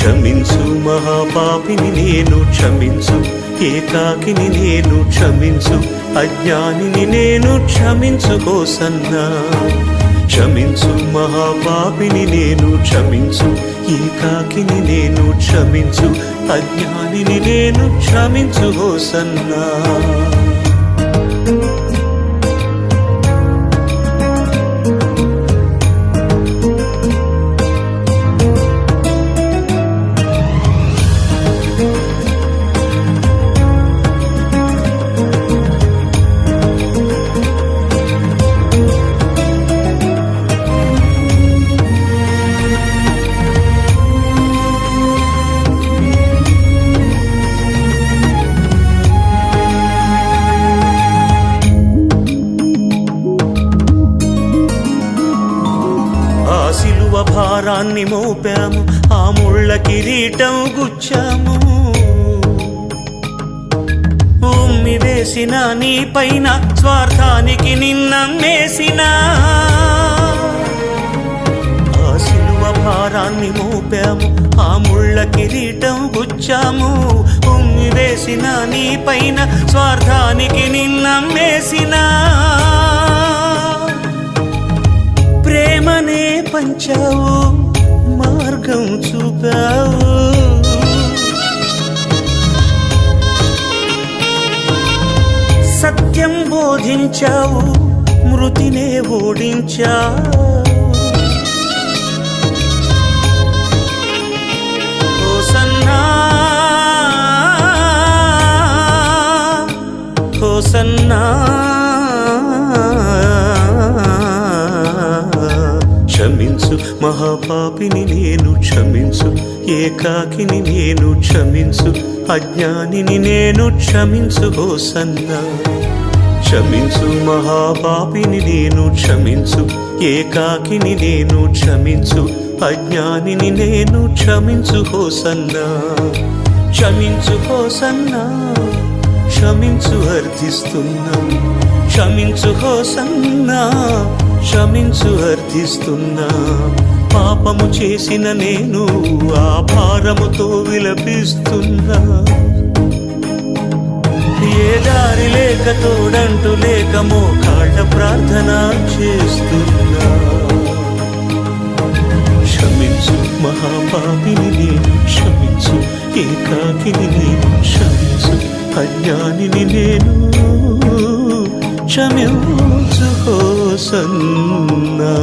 క్షమించు మహాపాపిని నేను క్షమించు, ఏకాకిని నేను క్షమించు, అజ్ఞానిని నేను క్షమించు హోసన్నా. క్షమించు మహాపాపిని నేను క్షమించు, ఏకాకిని నేను క్షమించు, అజ్ఞానిని నేను క్షమించు హోసన్నా. భారాన్ని మోపాము, ఆ ముళ్ళ కిరీటం గుచ్చాము, ఉమ్మి వేసిన నీ పైన స్వార్థానికి నిన్నమ్మేసిన. ఆ సిలువ భారాన్ని మోపాము, ఆ ముళ్ళ కిరీటం గుచ్చాము, ఉమ్మి వేసిన నీ పైన స్వార్థానికి నిన్నమ్మేసిన. ప్రేమనే పంచావు, మార్గం చూపావు, సత్యం బోధించావు, మృతినే ఓడించావు. Hosanna hosanna. క్షమించు మహాపాపిని నేను క్షమించు, ఏకాకిని నేను క్షమించు, అజ్ఞానిని నేను క్షమించు హోసన్నా. క్షమించు మహాపాపిని నేను క్షమించు, ఏకాకిని నేను క్షమించు, అజ్ఞానిని నేను క్షమించు హోసన్నా. క్షమించు హోసన్నా, క్షమించు అర్థిస్తున్నా, క్షమించు హోసన్నా, క్షమించు అర్థిస్తున్నా. పాపము చేసిన నేను ఆ భారముతో విలపిస్తున్నా, ఏ దారి లేక తోడంటూ లేక మోకాళ్ళ ప్రార్థన చేస్తున్నా. క్షమించు మహాపాపిని నేను క్షమించు, ఏకాకిని నేను క్షమించు, అజ్ఞానిని నేను క్షమించు హోసన్నా.